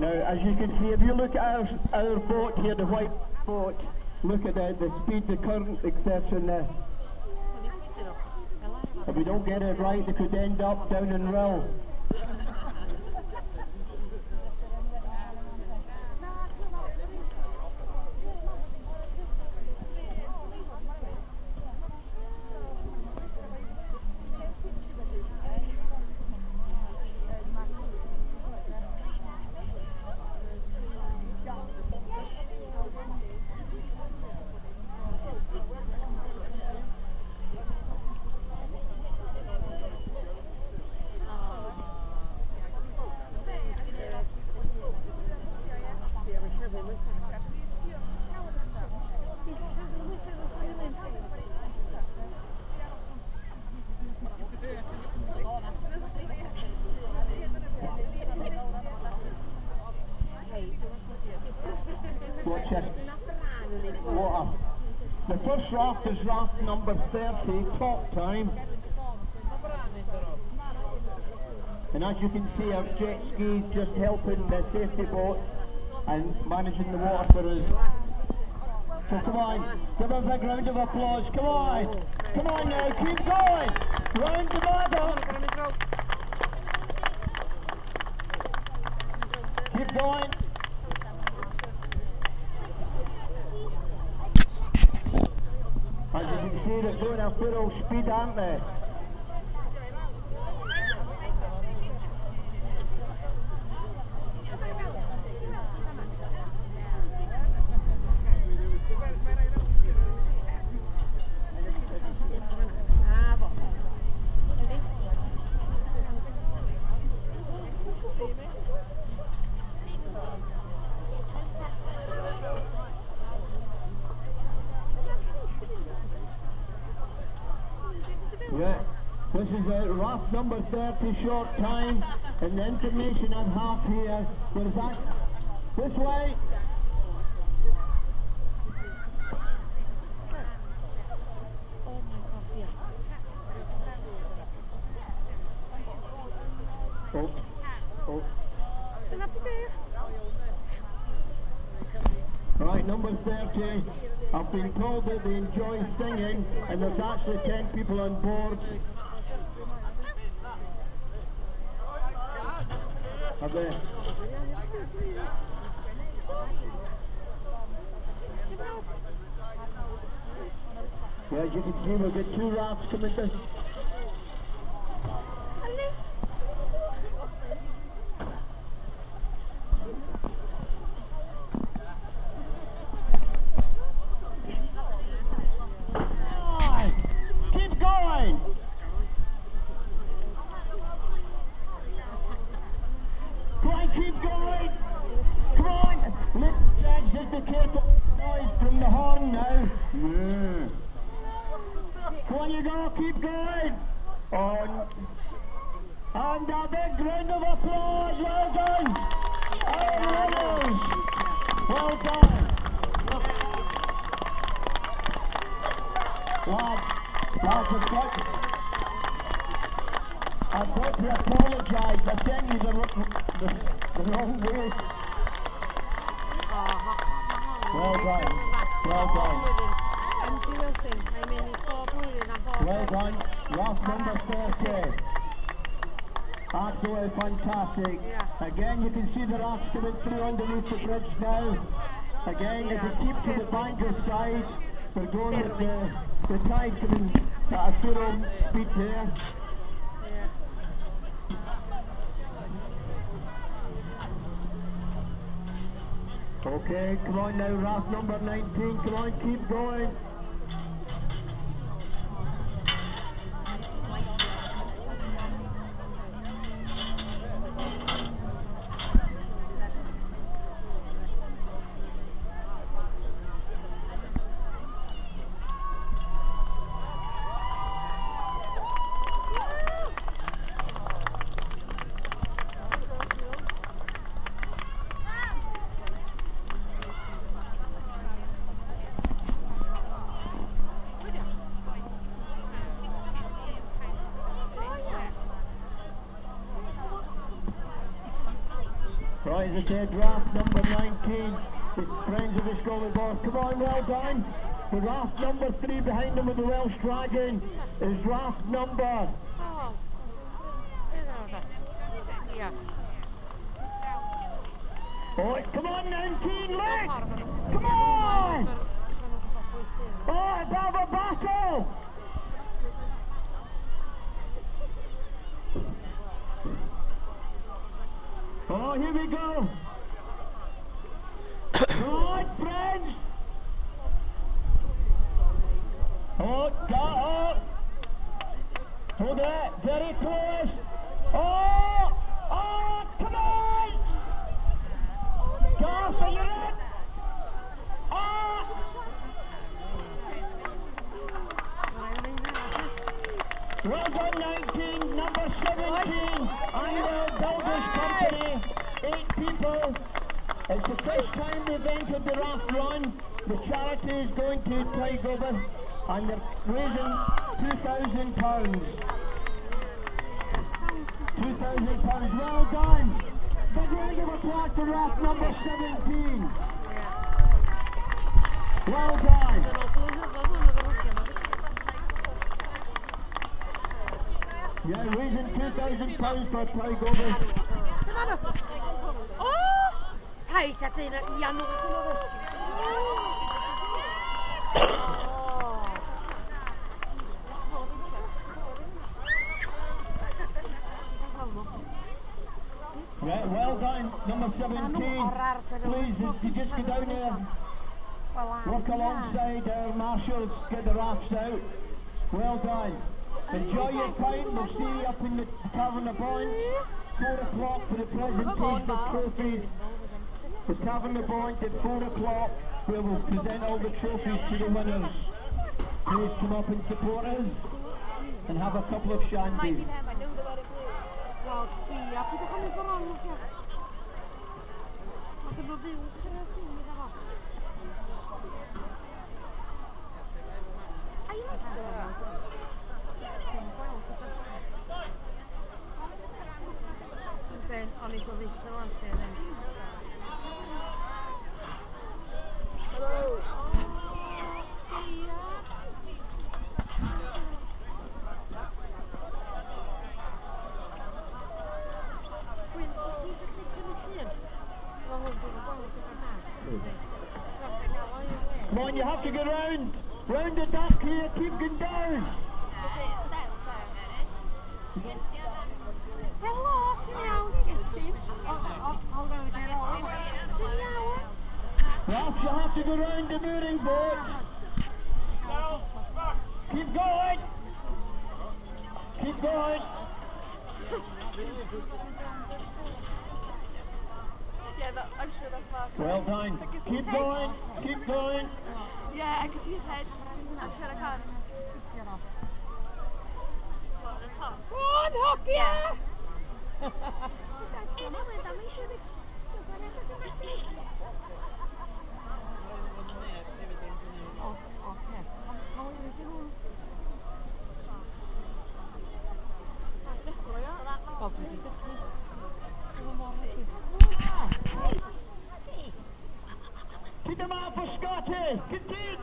Now, as you can see, if you look at our boat here, the white boat, look at the speed, the current, etc. There. If we don't get it right, it could end up down in Rill. Watch it. Water. The first raft is raft number 30, top time. And as you can see, our jet skis just helping the safety boat and managing the water for us. So come on, give us a big round of applause. Come on. Come on now, keep going. Round the ladder. Keep going. As you can see, they're going at full speed, aren't they? Yeah, this is raft number 30, short time, and the information at half here. There's that. This way. Oh. Oh. Right, number 30. I've been told that they enjoy singing, and there's actually 10 people on board. Have they? Yeah, as you can see, we've got 2 rafts coming down. Keep going! Come on! Let's just be careful noise from the horn now. Come on, you go, keep going! On. And a big round of applause, well done! Our winners! Well done! Lads, I've got to apologise. I sent you the wrong way. Well done. Well done. Well done. Raft number 30. Absolutely fantastic. Again, you can see the rafts coming through underneath the bridge now. Again, if you keep to the banker side, we're going with the tide coming at a full speed there. Okay, come on now, raft number 19, come on, keep going. Right, as I said, draft number 19, the Friends of the Scully Boss. Come on, well done. The draft number 3 behind him with the Welsh Dragon is draft number... Oh, come on, 19, look! Come on! Oh, it's have a battle! Oh, here we go! Right, friends! Oh, hold it, very close! Oh, come on! Garth, are you in? Well done, 19, number 17, Anvil Builders Company, 8 people. It's the first time they've entered the raft run. The charity is going to Tygober and they're raising £2,000. £2,000, well done. Big round of applause to raft number 17. Well done. Yeah, raising £2,000 for Tygober. Oh! Hai, Katina, Yanu. Right, well done, number 17. Please, you just go down there, work alongside our marshals, get the rafts out. Well done. Enjoy your time, we'll see you up in the Tavern of Bond. 4 o'clock for the presentation of trophies. The Tavern of Bond at 4 o'clock, where we'll present all the trophies to the winners. Please come up and support us, and have a couple of shanties. Come on, you have to go round the duck here, keep going down. Ralph, you have to go round the mooring boat. Keep going. Keep going. Yeah, I'm sure that's Mark. Well done. Keep going. Keep going. Yeah, I can see his head. I'm sure I can. What, the top? One hook, yeah! Keep them out for Scotty. Continue.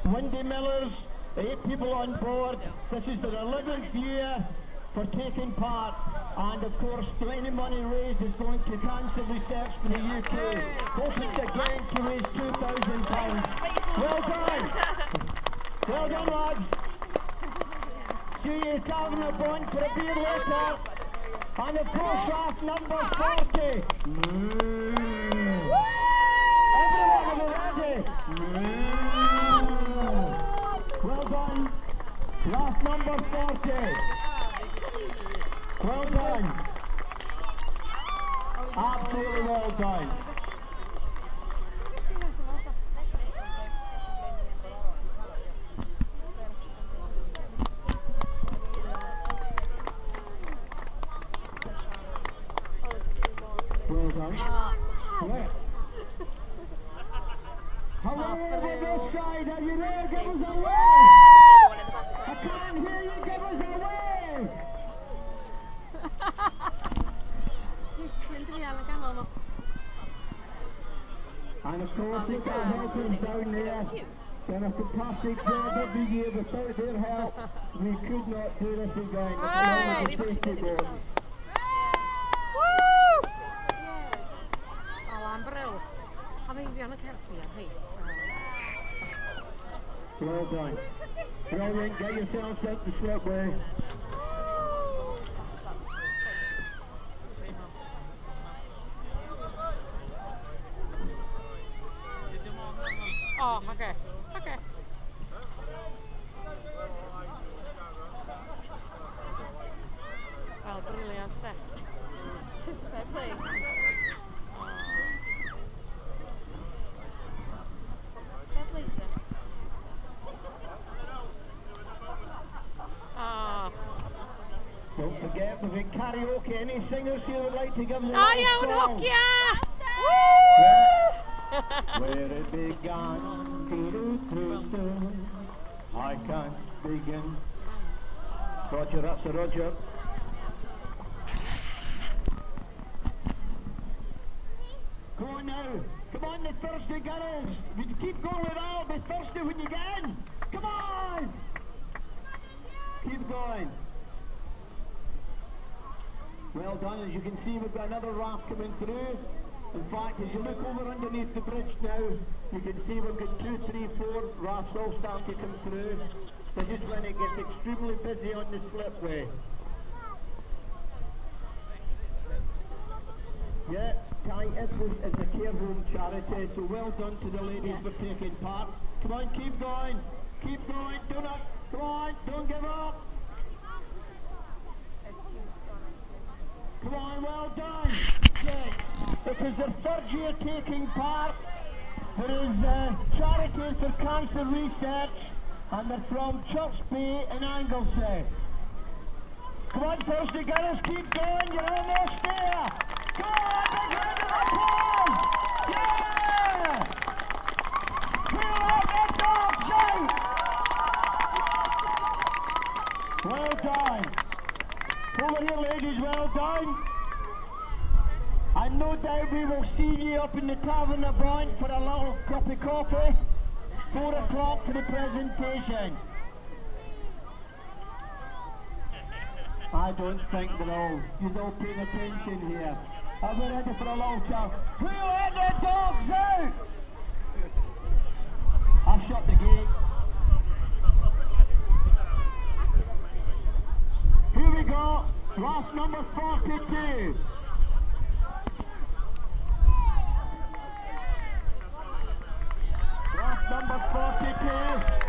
Wendy Millers, 8 people on board. This is their 11th year for taking part, and of course any money raised is going to Cancer Research for the UK, hoping again to raise £2,000. Well done! Well done, lads! See you Tavern of Bond for a beer later, and of course raft number 40. Everyone, are ready? Well done, raft number 40. Well done. Absolutely well done. Well done. Right. Hooray over this side, are you there? Give us a wave! I can't on, here you give us a wave! And of course, look at the helpers down there. Done a fantastic job every year. Without their help, we could not do this again. Right. It's a safety board. Woo! Alan Brill. A mi fi yn y cers fi, hei. Well done. Brilliant, get yourselves out the slipway. Oh, okay. Okay. Wel, briliant, de. Fair play. Fair play, sir. Ah. Don't forget, we've got karaoke. Any singers here would like to give us a Da little iawn, song? hogia! Where it began, I can't begin. Roger, that's a Roger. Come on now, come on the thirsty girls. We keep going with that, be thirsty when you get in. Come on! Keep going. Well done, as you can see we've got another raft coming through. In fact, as you look over underneath the bridge now, you can see we've got 2, 3, 4 rafts all starting to come through. So just when it gets extremely busy on the slipway. Yeah, Ty Ipswich is a care home charity, so well done to the ladies for taking part. Come on, keep going, do not, come on, don't give up. Come on, well done. Yes. It is their third year taking part. There is Charities for Cancer Research, and they're from Chucks Bay in Anglesey. Come on, thirsty girls, keep going, you're almost there. Come on, big round of applause. Yeah! Feel like the dogs out. Well done. Over here, ladies, well done. And no doubt we will see you up in the Tavern of Brant for a little cup of coffee. 4 o'clock for the presentation. I don't think they're all, you're all paying attention here. Are we ready for a long chat? Who let the dogs out? I've shut the gate. Here we go, raft number 42. Raft number 42.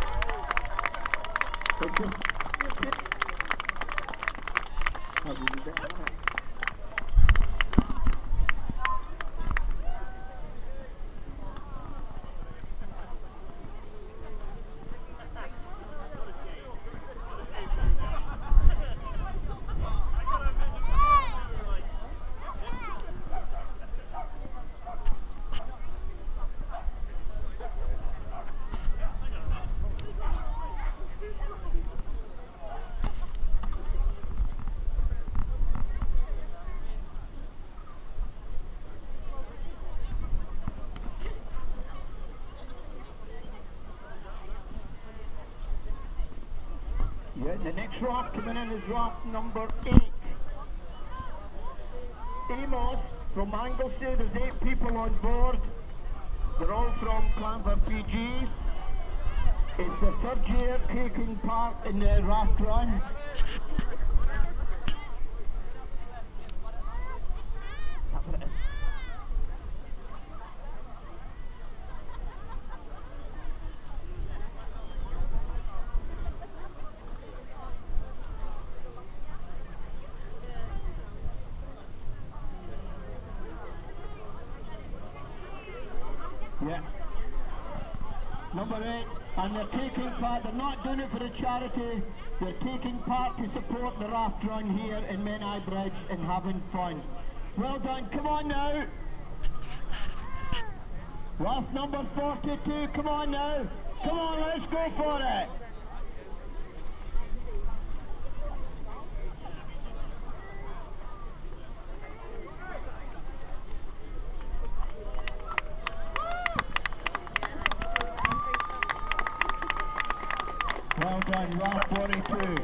Yeah, the next raft coming in is raft number 8. Amos from Anglesey, there's 8 people on board. They're all from Clanford, PG. It's the third year taking part in the raft run. That's what it is. Yeah. Number 8, and they're taking part, they're not doing it for a charity, they're taking part to support the raft run here in Menai Bridge and having fun. Well done, come on now. Raft number 42, come on now. Come on, let's go for it. done, raft 42.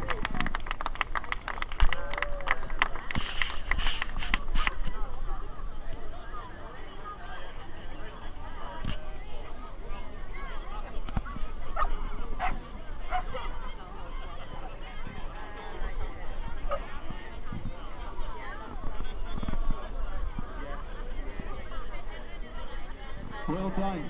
Well done.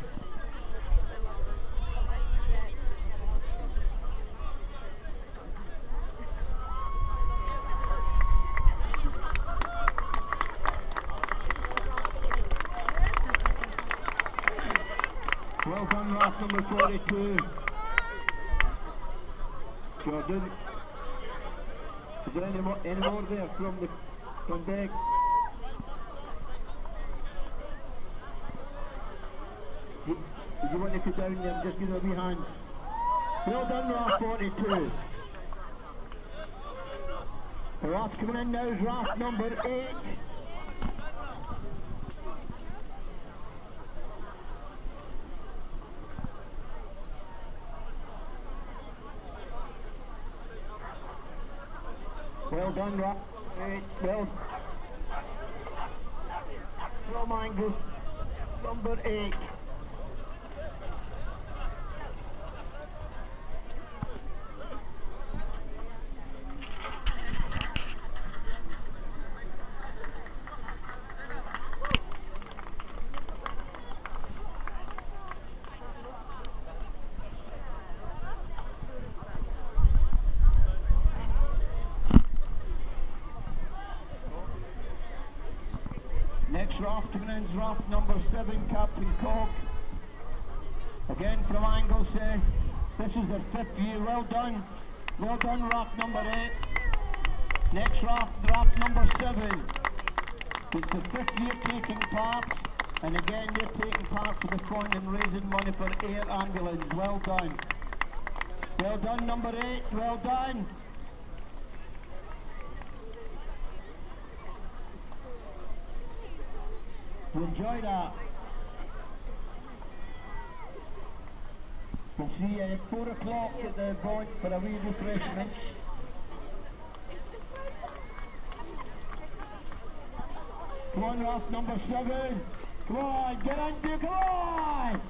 Well done, raft number 42. Jordan. Is there any more there from Beck? If you want to sit down there, just give her a wee hand. Well done, raft 42. The raft coming in now is raft number 8. Well done, raft 8. From Angus, number 8. Next raft coming in is raft number 7, Captain Cock. Again from Anglesey. This is their 5th year. Well done. Well done, raft number 8. Next raft number 7. It's the 5th year taking part. And again, they're taking part for the fund and raising money for air ambulance. Well done. Well done, number 8. Well done. You enjoy that. We'll see you at 4 o'clock at the Void for a wee refreshment. Come on, raft number 7. Come on, get into it, come on!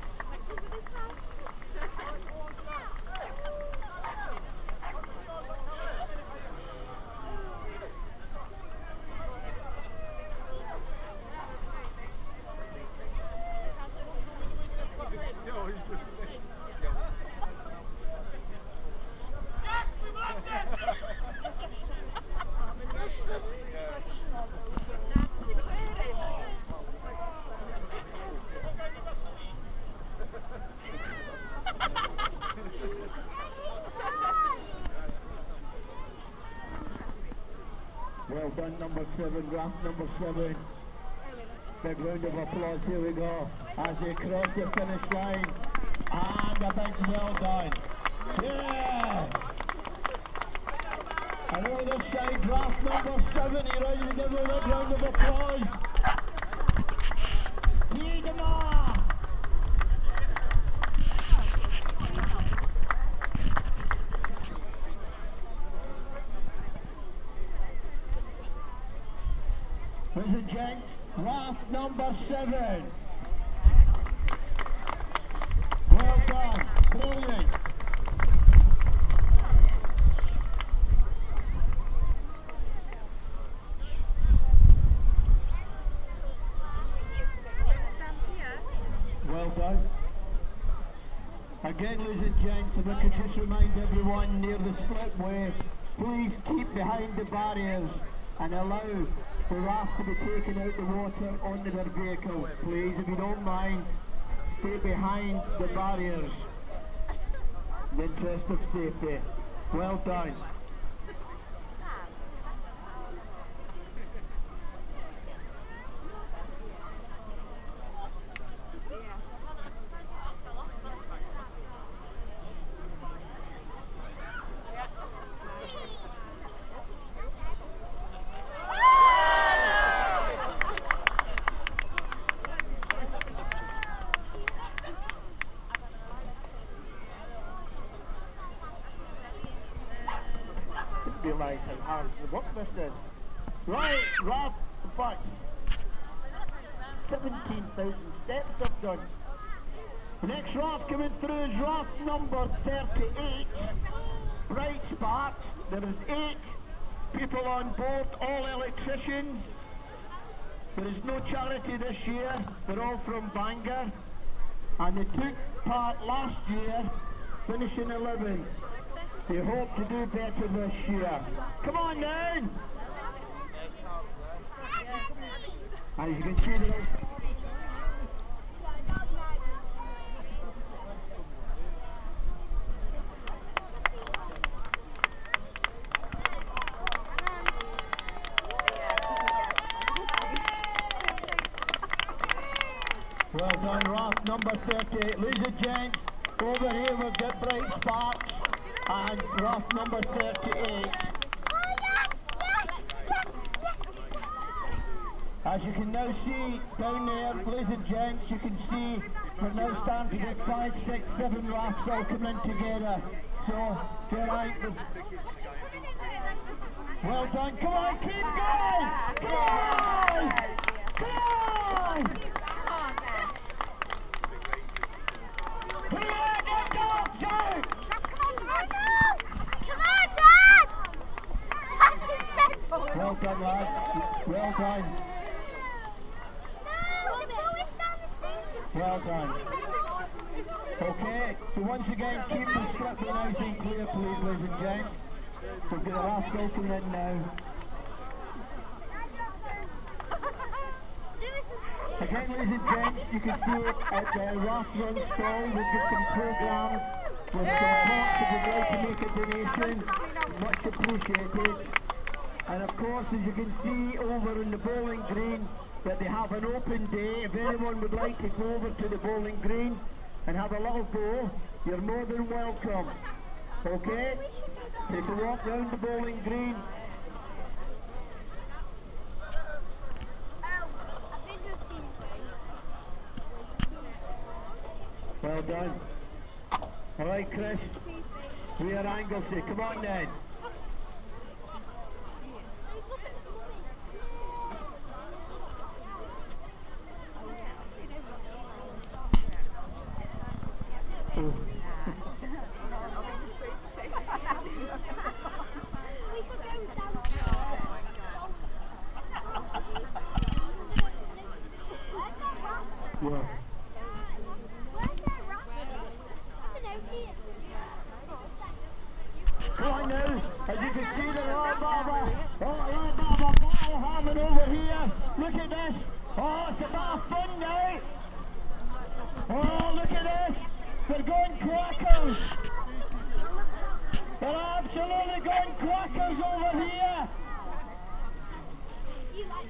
Well done, number 7, raft number 7. Big round of applause, here we go. As they cross the finish line. And a big well done. Yeah! And over this side, raft number 7, you ready to give a big round of applause? Piedmont! Ladies and gents, raft number 7. Well done, brilliant. Well done. Again, ladies and gents, if I could just remind everyone near the slipway, please keep behind the barriers and allow the raft to be taken out the water onto their vehicle. Please, if you don't mind, stay behind the barriers in the interest of safety. Well done. realise how hard the work this is. Right, Ralph, in fact, 17,000 steps I've done. The next raft coming through is raft number 38, Bright Sparks. There is 8 people on board, all electricians. There is no charity this year, they're all from Bangor. And they took part last year, finishing 11th. They hope to do better this year. Come on down! As you can see, there's well done, raft number 38. Ladies and gents, over here we've got Bright Sparks and raft number 38. As you can now see down there, ladies and gents, you can see we're now starting to get 5, 6, 7 rafts all coming together. So, get out. Well done, come on, keep going! Come on! Come on! Well done, lads. Well done. Well done. Okay, so once again, keep the strip nice and clear, please, ladies and gents. We'll get the last goal coming in now. Again, ladies and gents, you can see it at the raft run stall. We've got some programmes with some pots if you'd like to make a donation. Much appreciated. And of course, as you can see over in the bowling green, that they have an open day. If anyone would like to go over to the bowling green and have a little go, you're more than welcome. Okay? Take a walk round the bowling green. Well done. Alright, Chris. We are Anglesey. Come on then. Yeah. Come on now, as you can see the Lord Baba, ball having over here. Look at this. Oh, it's a bit of fun now. Oh, look at this. They're going crackers. They're absolutely going crackers over here.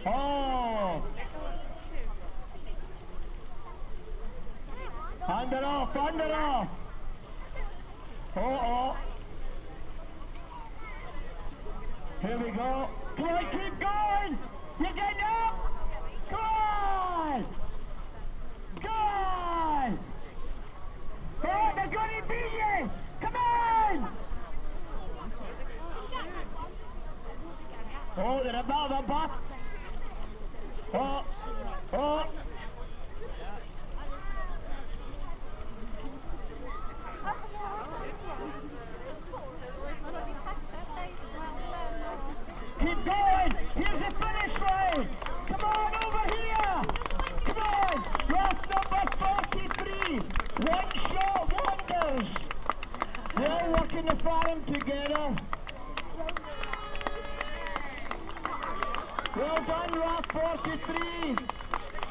Oh. Hand it off, hand it off. Oh. Here we go. Come on, keep going. You're getting up. Come on. Go on. Oh, they're going to beat you. Come on. Oh, they're above the butt. Oh. Keep going! Here's the finish line! Come on over here! Come on! Raft number 43! One shot wonders! They're all working the farm together. Well done, Raft 43!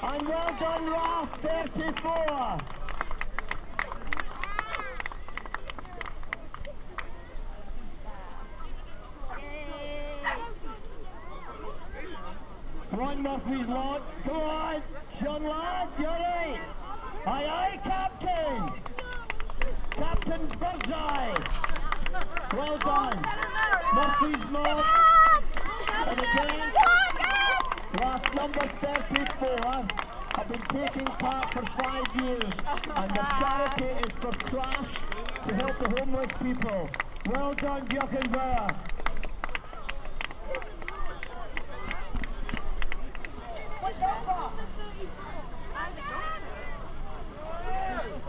And well done, Raft 34! Come on, Murphy's Lord. Come on. Sean Ladd, you're right. Aye, Captain. Captain Birdseye. Well done. Murphy's Lord. And again, last number 34. I've been taking part for 5 years. And the charity is for Crash to help the homeless people. Well done, Björkenberg.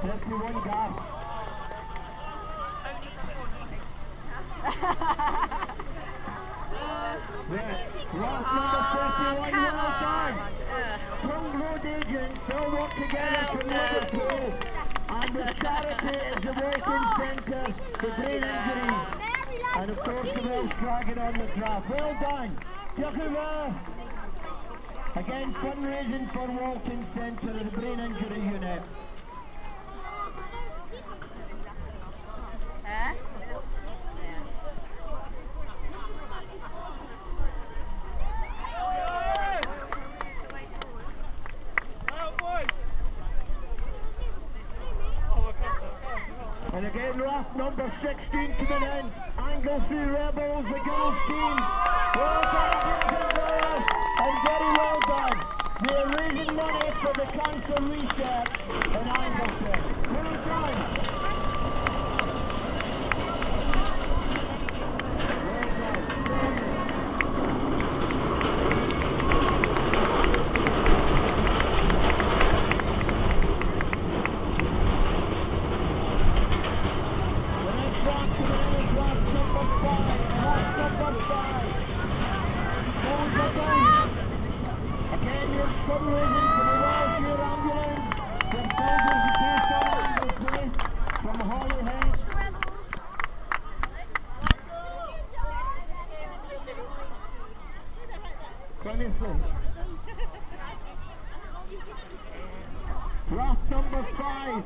31 gas. Last number 31, well done. Young road agents, they'll work together to Liverpool. And the charity is the Working Centre for Brain Injuries. And of course the Welsh Dragon on the draft. Well done. Diolch. Again, fundraising for Walton Centre and the Brain Injury Unit. And again, last number 16 coming in. Anglesey Rebels, the girls team. Well done, and very well done. They're raising money for the cancer research in Anglesey. Well done. Draft number 5.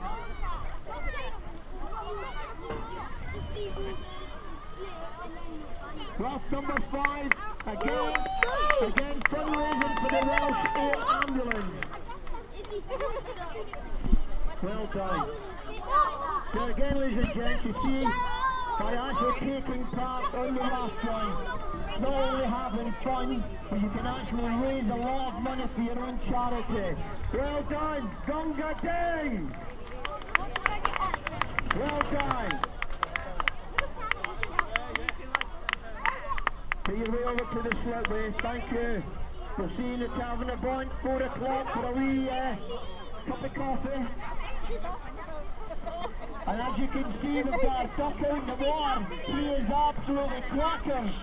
Draft number 5. Again, fundraising for the Welsh Air Ambulance. Well done. So again, ladies and gents, you see, by actually taking part on the last one, not only having fun, but you can actually raise a lot of money for your own charity. Well done, Gunga Ding! Well done. Take your way over to the slipway, thank you. We'll see you in the Tavern of Bond, 4 o'clock for a wee cup of coffee. And as you can see, we've got a duck out in the water. He is absolutely crackers.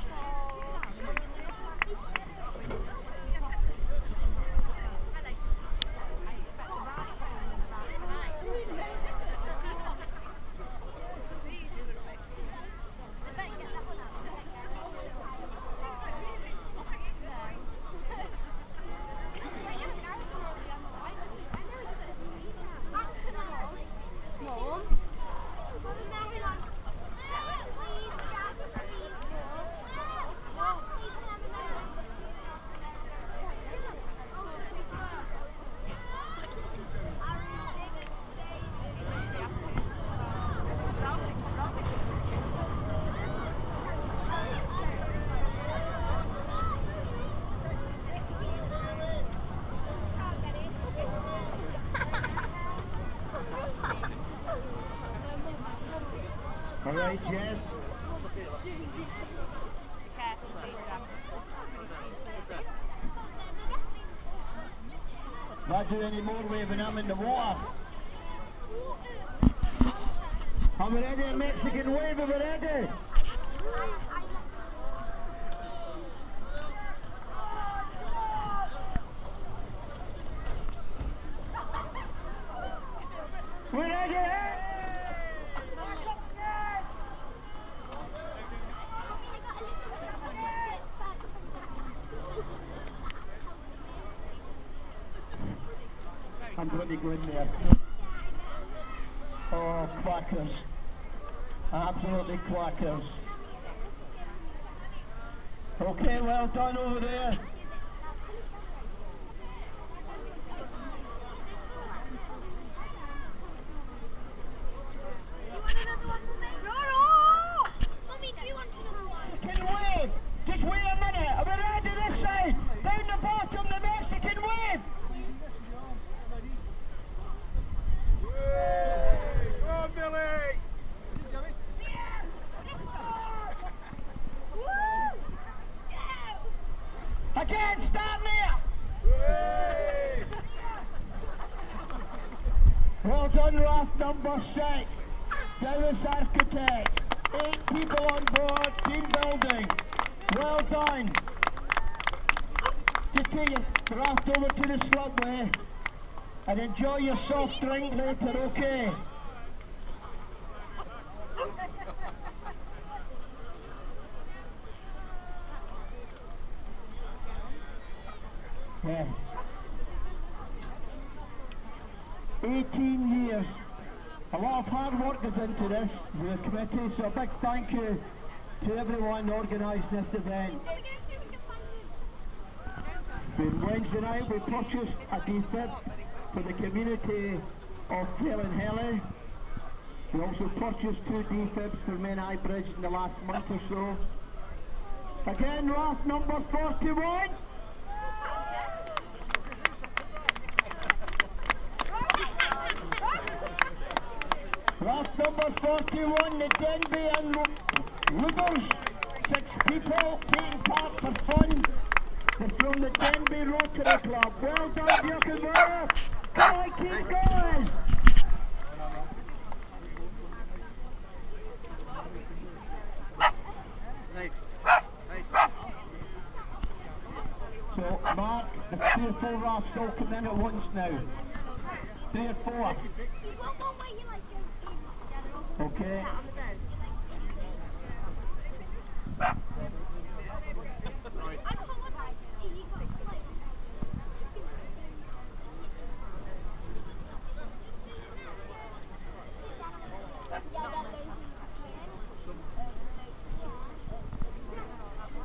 All right, Jess. Not do any more waving them in the water. I'm ready, a Mexican wave, we're ready. We're ready. I'm going to go in there. Oh, quackers. Absolutely quackers. Okay, well done over there. Mexican wave! Just wait a minute, are we ready this side? Down the bottom, the Mexican wave! Go on, Billy! Again! number 6, Dallas Architect. 8 people on board, team building. Well done. Just take your draft over to the slugway and enjoy your soft drink later, okay? Yeah. 18 years. A lot of hard work goes into this, the committee, so a big thank you to everyone organising this event. On Wednesday night we purchased a defib for the community of Kellinhelly. We also purchased 2 defibs for Menai Bridge in the last month or so. Again, raft number 41. Raft number 41, the Denby and Ruders. 6 people taking part for fun. They're from the Denby Rotary Club. Well done, Björkenberg. Come on, keep going. So, Mark, the 3 or 4 rafts all come in at once now. 3 or 4. Okay.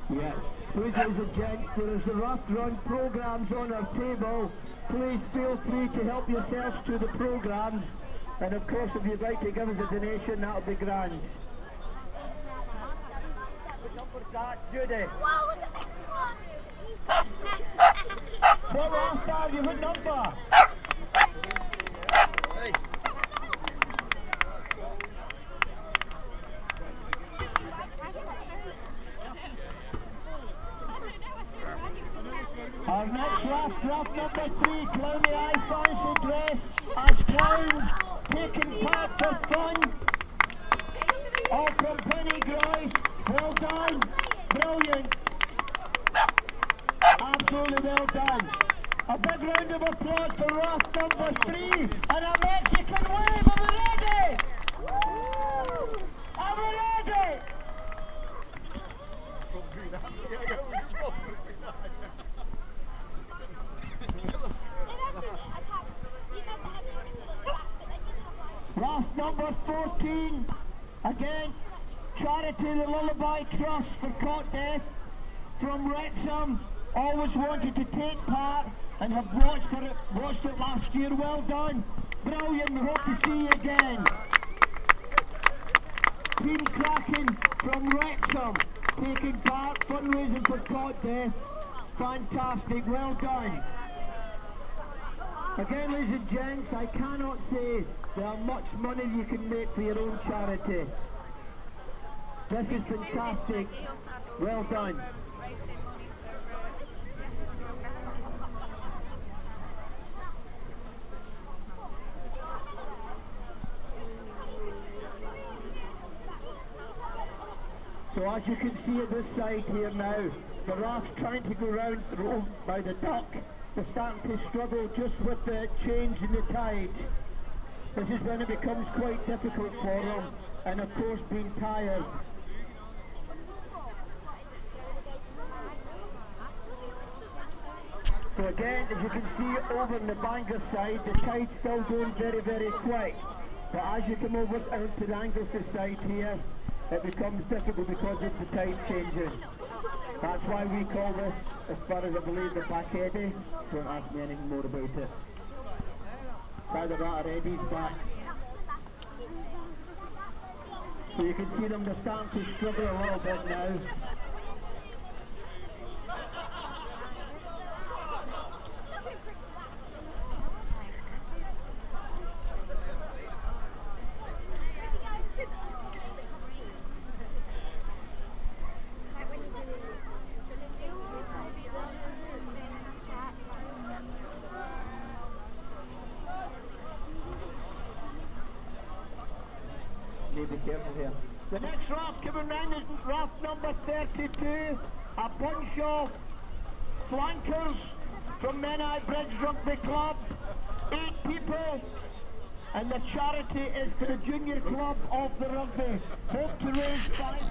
Yes. Please, ladies and gents, there is a raft run programs on our table. Please feel free to help yourselves to the programs. And of course, if you'd like to give us a donation, that would be grand. What number's that, Judy? Wow, look at this one! What raft are you? What number? Hey. Our next raft number 3, Clowny Eye Fancy Dress, as clowns, taking part for fun. All from Penny Groyce. Well done. Brilliant. Absolutely well done. A big round of applause for raft number 3 and a Mexican wave. Are we ready? Are we ready? Raft number 14, again, Charity the Lullaby Trust for Caught Death from Wrexham. Always wanted to take part and have watched it last year. Well done. Brilliant. We hope to see you again. Team Kraken from Wrexham taking part, fundraising for Caught Death. Fantastic. Well done. Again, ladies and gents, I cannot say there are much money you can make for your own charity. This is fantastic. Well done. So as you can see at this side here now, the raft's trying to go round by the dock. They're starting to struggle just with the change in the tide. This is when it becomes quite difficult for them, and of course being tired. So again, as you can see over on the Bangor side, the tide's still going very, very quick. But as you come over onto the Anglesey side here, it becomes difficult because of the tide changing. That's why we call this, as far as I believe, the back eddy. Don't ask me anything more about it. It's either that or eddy's back. So you can see them, they're starting to struggle a little bit now. need to be careful here. The next raft coming round is raft number 32. A bunch of flankers from Menai Bridge Rugby Club. 8 people. And the charity is for the Junior Club of the Rugby. Hope to raise 5.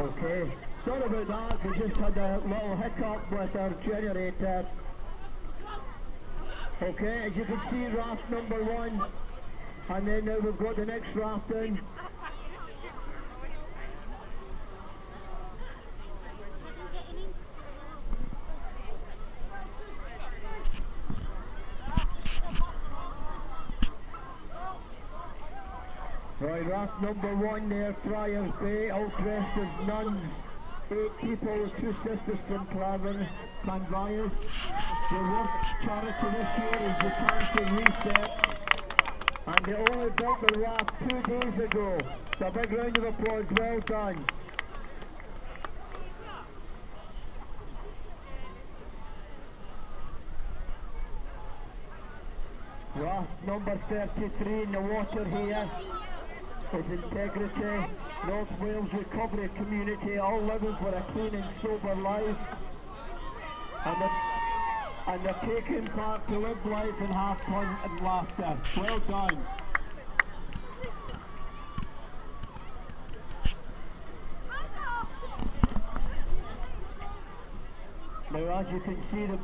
Okay, sorry about that, we just had a little hiccup with our generator. Okay, as you can see, raft number 1, and then now we've got the next raft in. Right, raft number 1 there, Friars Bay, all dressed as nuns. 8 people, 2 sisters from Clanvias. The worst charity this year is the Cancer Reset. And they only built the raft 2 days ago. So a big round of applause, well done. Raft number 33 in the water here is Integrity, North Wales Recovery Community, all living for a clean and sober life. And they're taking part to live life and have fun and laughter. Well done. Now as you can see the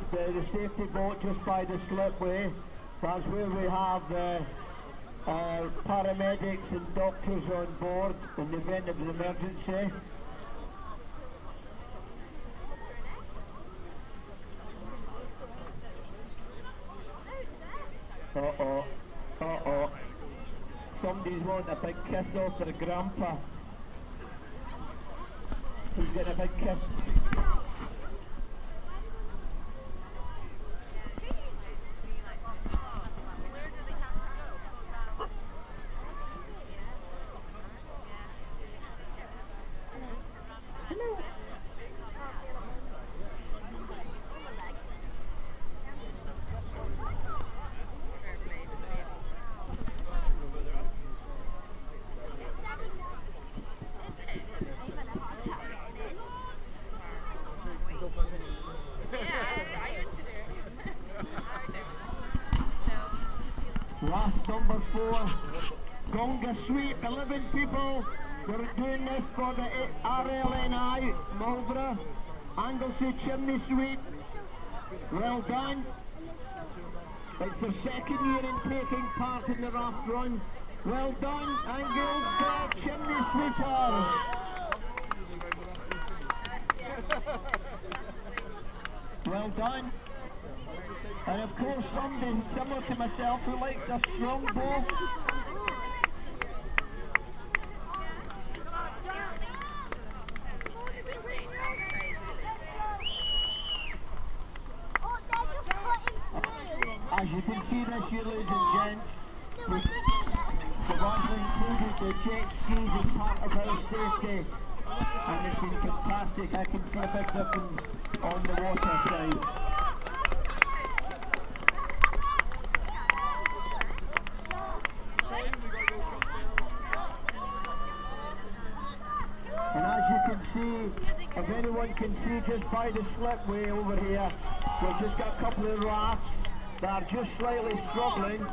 safety boat just by the slipway, that's where we have our paramedics and doctors on board in the event of an emergency. Uh-oh. Somebody's wanting a big kiss off their grandpa. Who's getting a big kiss? Raft number 4, Gonga Suite, 11 people. We're doing this for the RLNI, Marlborough, Anglesey Chimney Suite. Well done. It's their second year in taking part in the raft run. Well done, Anglesey Chimney Sweepers. Well done. And of course somebody similar to myself who likes a strong bow. As you can see this year, ladies and gents, we've also included the jet skis as part of our safety, and it's been fantastic. I can see a big difference on the water side. And as you can see, if anyone can see just by the slipway over here, we've just got a couple of rafts that are just slightly struggling,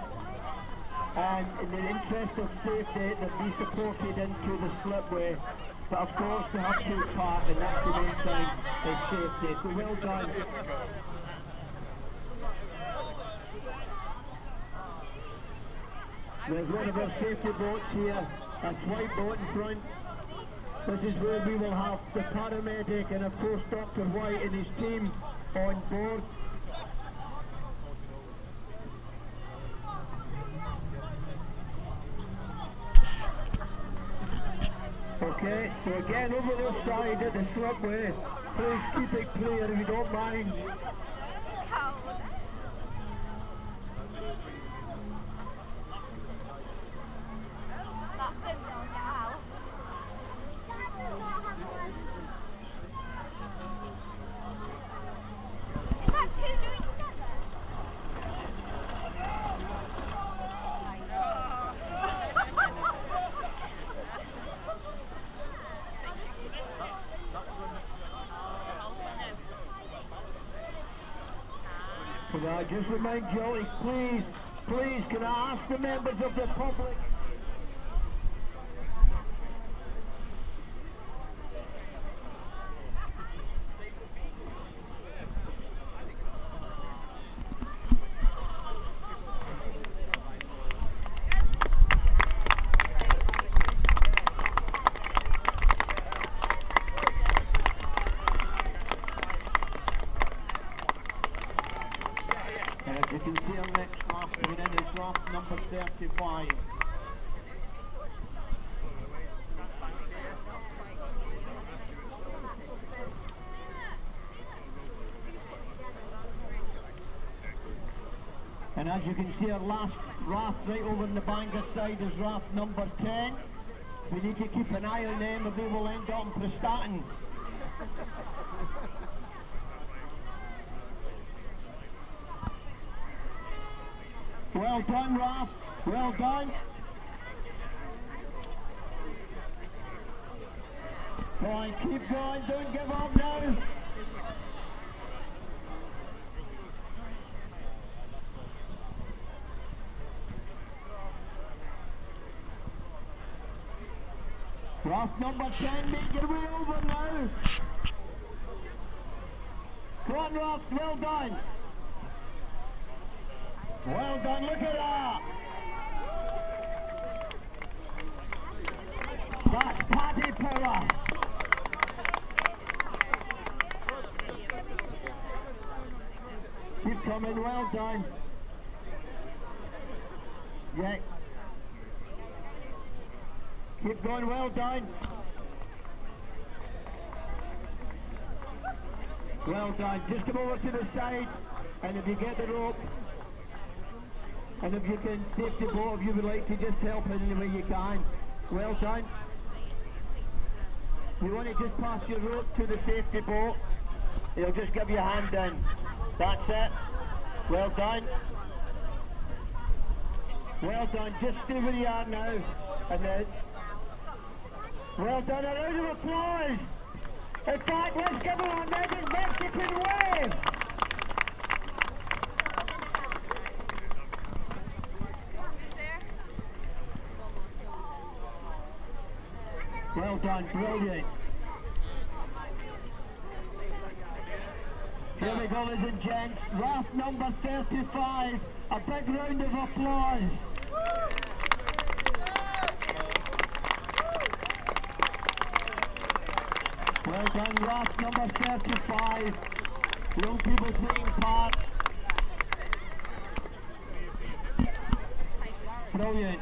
and in the interest of safety, they'll be supported into the slipway. But of course they have to part, and that's the main thing, is safety. So well done. There's one of our safety boats here, that's white boat in front. This is where we will have the paramedic and of course Dr. White and his team on board. Okay, so again over this side at the slipway, please keep it clear if you don't mind. It's cold. That's good now. Is that two joined together? Can I just remind you, please, can I ask the members of the public? draft number 35. And as you can see, our last raft right over on the Bangor side is raft number 10. We need to keep an eye on them or they will end up in Prestatyn. Well done, Raf. Well done. Come on, keep going. Don't give up now. Raf number 10, make your way over now. Come on, Raf. Well done. Well done, look at that! That's Paddy power! Keep coming, well done. Yeah. Keep going, well done. Well done, just come over to the side, and if you get the rope, and if you can safety boat, if you would like to just help in any way you can. Well done. You want to just pass your rope to the safety boat. He'll just give you a hand in. That's it. Well done. Well done. Just stay where you are now. And then. Well done. A round of applause. In fact, let's give him a Mexican wave. Well done, brilliant. Here we go, ladies and gents. Raft number 35. A big round of applause. Well done, raft number 35. Young people taking part. Brilliant.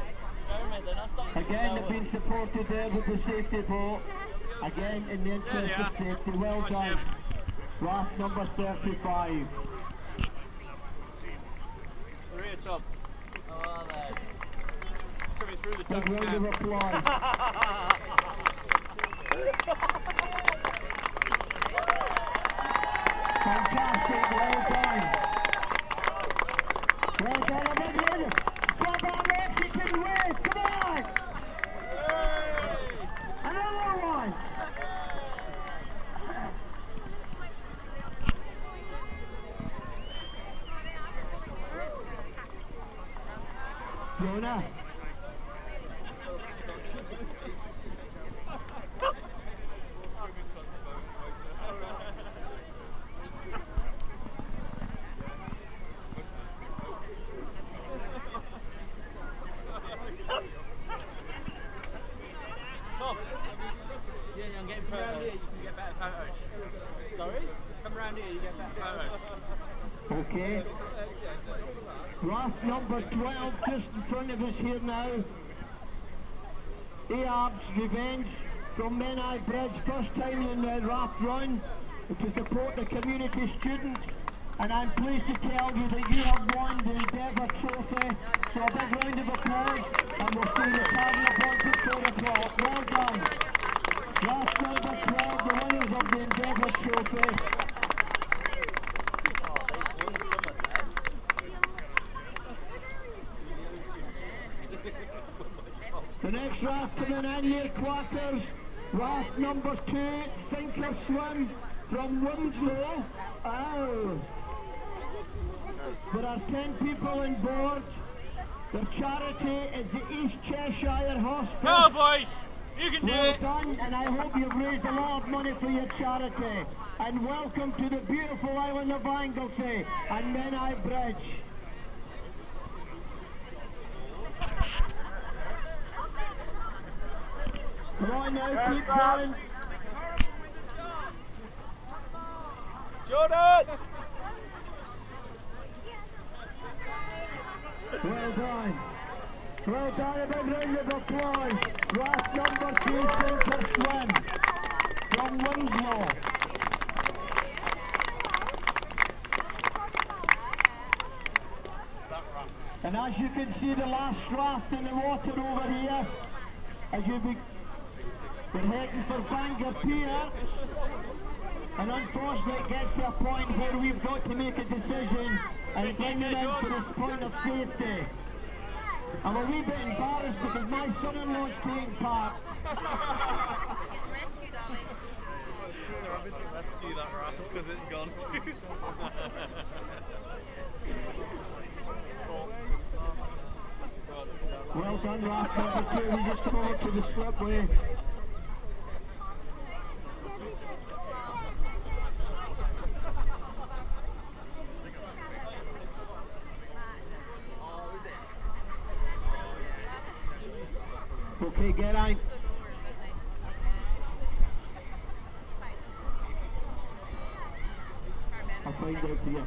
Again, they've been supported there with the safety boat. Again, in the interest of safety. Well done. Raft number 35. Three at top. Oh, there. It's coming through the Big round of applause. Fantastic, well done. Well done, a big round. Grab our Mexican wave, come on! Another one! Jonah. Yeah, I'm getting photos. Around here, you can get better photos. Sorry? Come around here, you get better photos. Okay. Raft number 12 just in front of us here now. Ahab's Revenge from Menai Bridge, first time in the raft run to support the community students. And I'm pleased to tell you that you have won the Endeavour Trophy. So a big round of applause, and we'll see the paddle appointed at 4 o'clock. Well done. Raft number 12, the winners of the Endeavour Trophy. The next raft coming in here, quarters, raft number 2, Sinker Swim from Winslow. Oh. There are 10 people on board. The charity is the East Cheshire Hospital. Go, boys! You can do Well it! done, and I hope you've raised a lot of money for your charity. And welcome to the beautiful island of Anglesey and Menai Bridge. Come on now, keep going. Jordan! Well done. Well done, a big round of applause. Raft number 2, Sinker Swim from Winslow. And as you can see, the last raft in the water over here, as we're heading for Bangor Pier. And unfortunately it gets to a point where we've got to make a decision and bring them in for this point of safety. I'm a wee bit embarrassed because my son-in-law's taking part. Rescue, darling. They're having to rescue that raft because it's gone too. Well done, raft number 2. We just come over to the slipway. Okay, get out. I'll find out for you.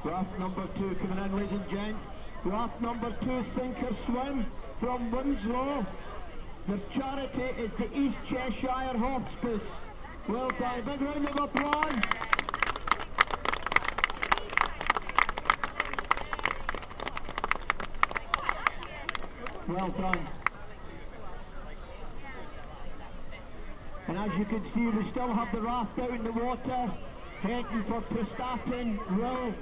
Raft number 2 coming in, ladies and gents. Raft number 2, Sinker Swim from Winslow. The charity is the East Cheshire Hospice. Well done. Big round of applause. Well done. And as you can see, we still have the raft out in the water, heading for Prestatyn Rill.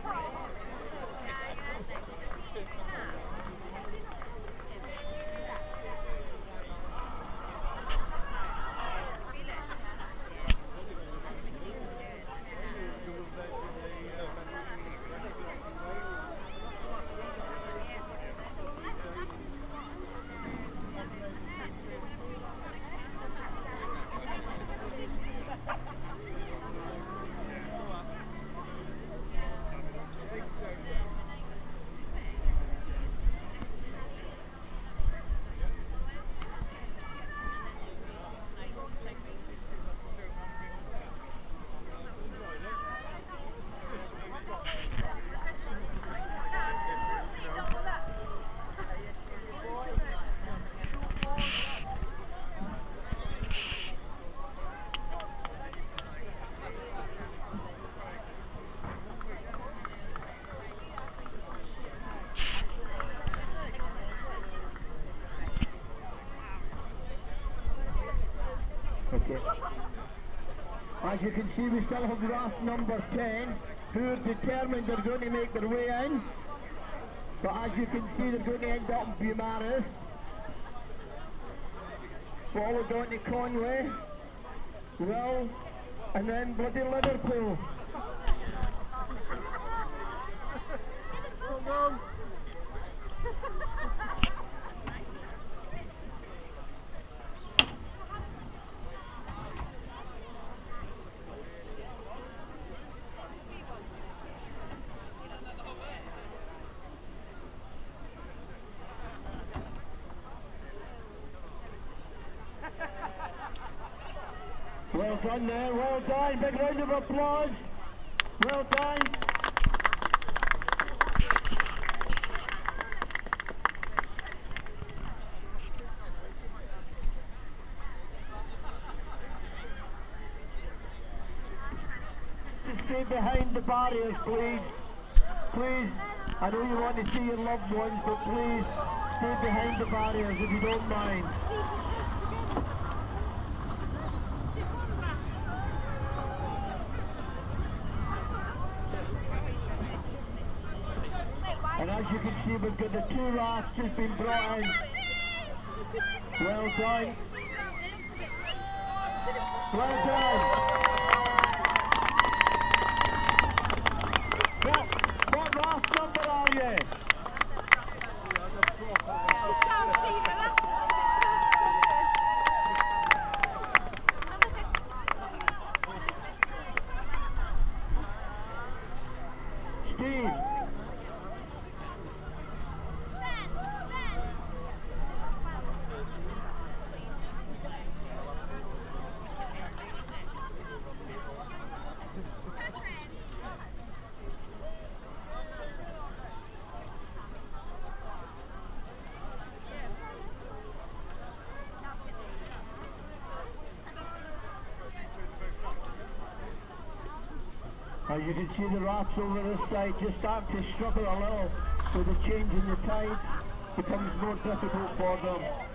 Okay. As you can see, we still have raft number 10, who are determined they're going to make their way in. But as you can see, they're going to end up in Beaumaris, followed on to Conway, Will, and then bloody Liverpool. Well done there, well done, big round of applause. Well done. Just stay behind the barriers, please. Please, I know you want to see your loved ones, but please stay behind the barriers if you don't mind. And as you can see, we've got the 2 rafts just been brought in. Well done. Well done. What raft number are you? Can't see that. 15. As you can see, the rafts over this side just start to struggle a little, so the change in the tide becomes more difficult for them.